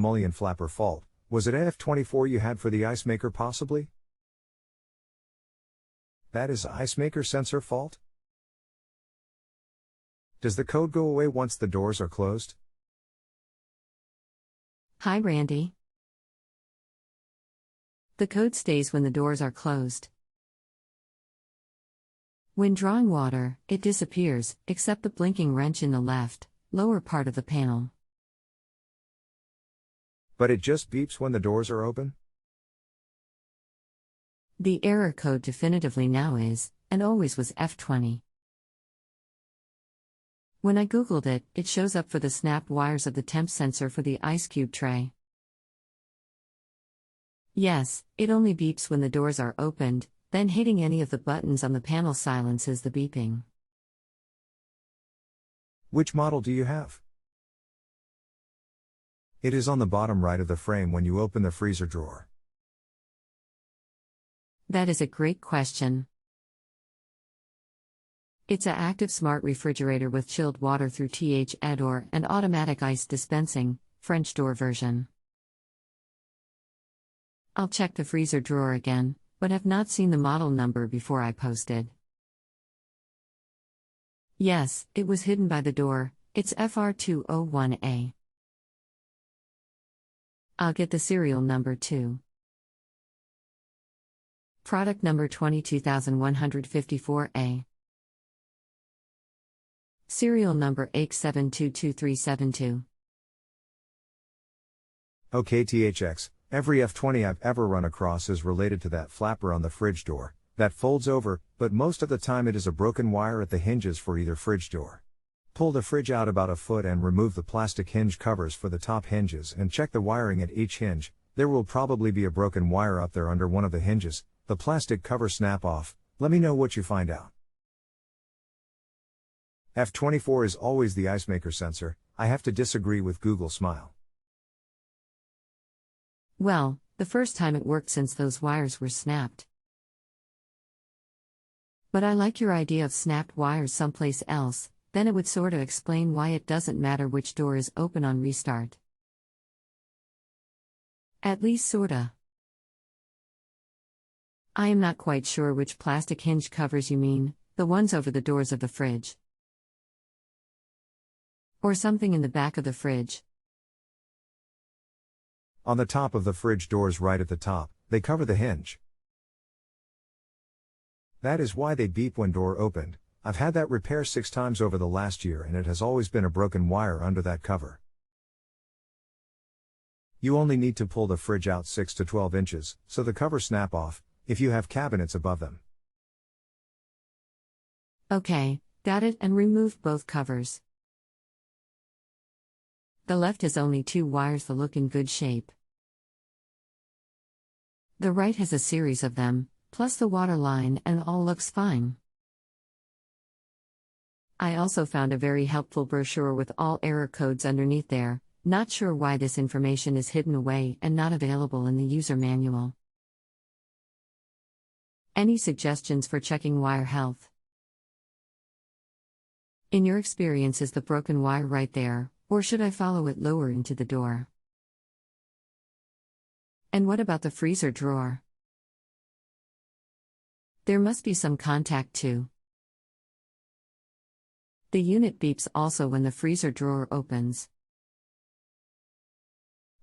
mullion flapper fault. Was it F24 you had for the ice maker possibly? That is ice maker sensor fault? Does the code go away once the doors are closed? Hi Randy. The code stays when the doors are closed. When drawing water, it disappears, except the blinking wrench in the left, lower part of the panel. But it just beeps when the doors are open? The error code definitively now is, and always was F20. When I googled it, it shows up for the snapped wires of the temp sensor for the ice cube tray. Yes, it only beeps when the doors are opened, then hitting any of the buttons on the panel silences the beeping. Which model do you have? It is on the bottom right of the frame when you open the freezer drawer. That is a great question. It's an active smart refrigerator with chilled water through th-door and automatic ice dispensing, French door version. I'll check the freezer drawer again, but have not seen the model number before I posted. Yes, it was hidden by the door, it's FR201A. I'll get the serial number too. Product number 22154A. Serial number H7222372. Okay THX, every F20 I've ever run across is related to that flapper on the fridge door, that folds over, but most of the time it is a broken wire at the hinges for either fridge door. Pull the fridge out about a foot and remove the plastic hinge covers for the top hinges and check the wiring at each hinge. There will probably be a broken wire up there under one of the hinges, the plastic cover snap off. Let me know what you find out. F24 is always the ice maker sensor. I have to disagree with Google Smile. Well, the first time it worked since those wires were snapped. But I like your idea of snapped wires someplace else, then it would sorta explain why it doesn't matter which door is open on restart. At least sorta. I am not quite sure which plastic hinge covers you mean, the ones over the doors of the fridge. Or something in the back of the fridge. On the top of the fridge doors right at the top, they cover the hinge. That is why they beep when door opened. I've had that repair 6 times over the last year and it has always been a broken wire under that cover. You only need to pull the fridge out 6 to 12 inches, so the covers snap off, if you have cabinets above them. Okay, got it, and remove both covers. The left has only 2 wires that look in good shape. The right has a series of them, plus the water line, and all looks fine. I also found a very helpful brochure with all error codes underneath there. Not sure why this information is hidden away and not available in the user manual. Any suggestions for checking wire health? In your experience, is the broken wire right there, or should I follow it lower into the door? And what about the freezer drawer? There must be some contact too. The unit beeps also when the freezer drawer opens.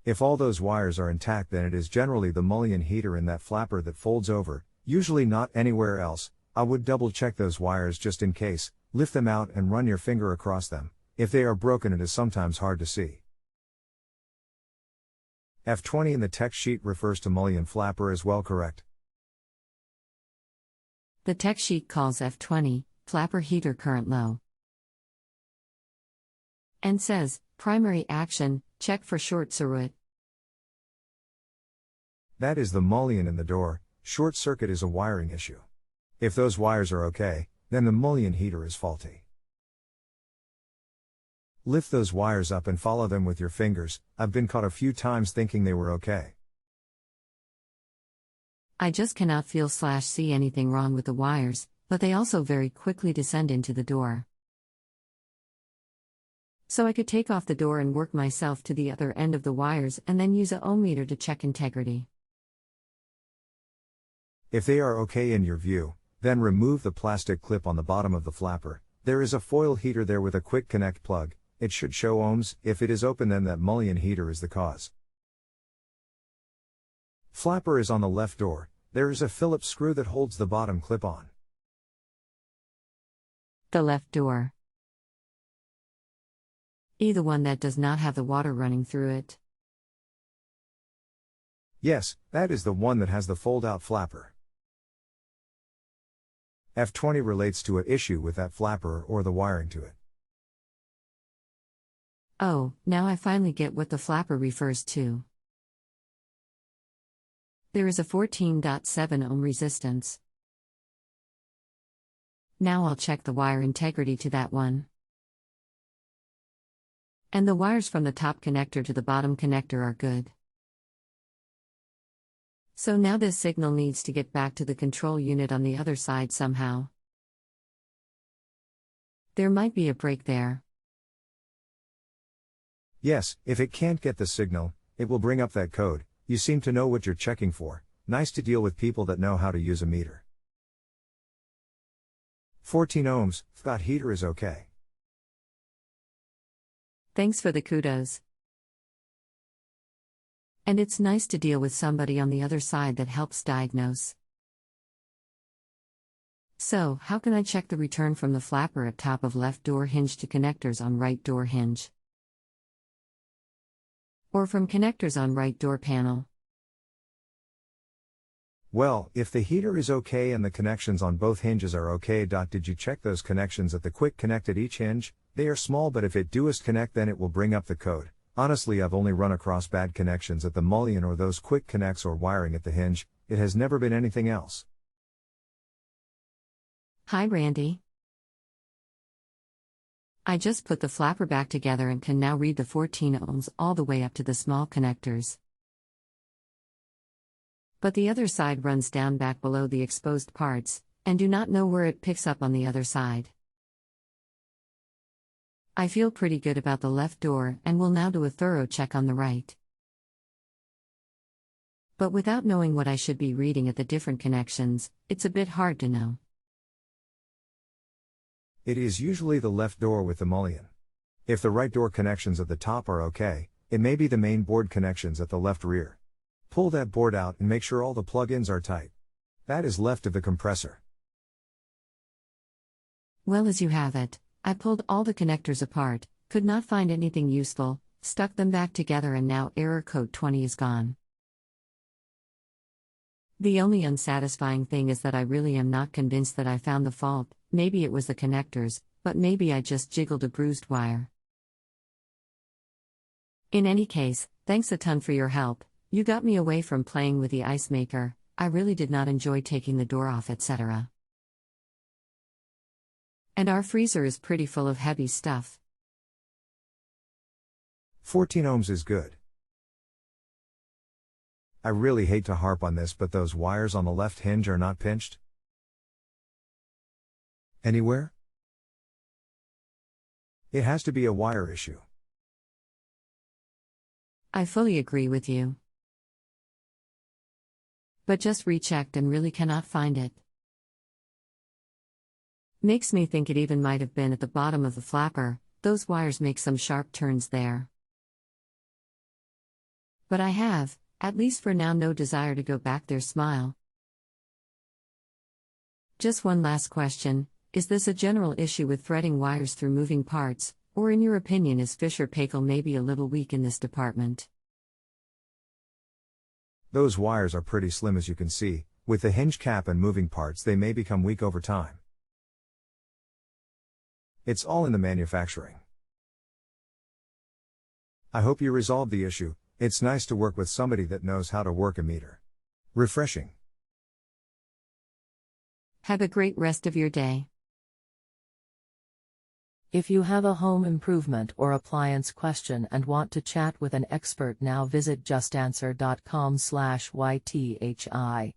If all those wires are intact, then it is generally the mullion heater in that flapper that folds over, usually not anywhere else. I would double check those wires just in case, lift them out and run your finger across them. If they are broken, it is sometimes hard to see. F20 in the text sheet refers to mullion flapper as well, correct? The text sheet calls F20, flapper heater current low. And says, primary action, check for short circuit. That is the mullion in the door. Short circuit is a wiring issue. If those wires are okay, then the mullion heater is faulty. Lift those wires up and follow them with your fingers. I've been caught a few times thinking they were okay. I just cannot feel/see anything wrong with the wires, but they also very quickly descend into the door. So I could take off the door and work myself to the other end of the wires and then use a ohm meter to check integrity. If they are okay in your view, then remove the plastic clip on the bottom of the flapper. There is a foil heater there with a quick connect plug. It should show ohms. If it is open, then that mullion heater is the cause. Flapper is on the left door. There is a Phillips screw that holds the bottom clip on. The left door. The one that does not have the water running through it. Yes, that is the one that has the fold-out flapper. F20 relates to an issue with that flapper or the wiring to it. Oh, now I finally get what the flapper refers to. There is a 14.7 ohm resistance. Now I'll check the wire integrity to that one. And the wires from the top connector to the bottom connector are good. So now this signal needs to get back to the control unit on the other side somehow. There might be a break there. Yes, if it can't get the signal, it will bring up that code. You seem to know what you're checking for. Nice to deal with people that know how to use a meter. 14 ohms, that heater is okay. Thanks for the kudos. And it's nice to deal with somebody on the other side that helps diagnose. So, how can I check the return from the flapper at top of left door hinge to connectors on right door hinge? Or from connectors on right door panel? Well, if the heater is okay and the connections on both hinges are okay. Did you check those connections at the quick connect at each hinge? They are small, but if it doest connect, then it will bring up the code. Honestly, I've only run across bad connections at the mullion or those quick connects or wiring at the hinge. It has never been anything else. Hi Randy. I just put the flapper back together and can now read the 14 ohms all the way up to the small connectors. But the other side runs down back below the exposed parts, and do not know where it picks up on the other side. I feel pretty good about the left door and will now do a thorough check on the right. But without knowing what I should be reading at the different connections, it's a bit hard to know. It is usually the left door with the mullion. If the right door connections at the top are okay, it may be the main board connections at the left rear. Pull that board out and make sure all the plug-ins are tight. That is left of the compressor. Well, as you have it, I pulled all the connectors apart, could not find anything useful, stuck them back together, and now error code 20 is gone. The only unsatisfying thing is that I really am not convinced that I found the fault. Maybe it was the connectors, but maybe I just jiggled a bruised wire. In any case, thanks a ton for your help. You got me away from playing with the ice maker. I really did not enjoy taking the door off, etc. And our freezer is pretty full of heavy stuff. 14 ohms is good. I really hate to harp on this, but those wires on the left hinge are not pinched anywhere? It has to be a wire issue. I fully agree with you. But just rechecked and really cannot find it. Makes me think it even might have been at the bottom of the flapper. Those wires make some sharp turns there. But I have, at least for now, no desire to go back there. Smile. Just one last question. Is this a general issue with threading wires through moving parts, or in your opinion is Fisher Paykel maybe a little weak in this department? Those wires are pretty slim, as you can see. With the hinge cap and moving parts, they may become weak over time. It's all in the manufacturing. I hope you resolved the issue. It's nice to work with somebody that knows how to work a meter. Refreshing. Have a great rest of your day. If you have a home improvement or appliance question and want to chat with an expert now, visit justanswer.com/YTHI.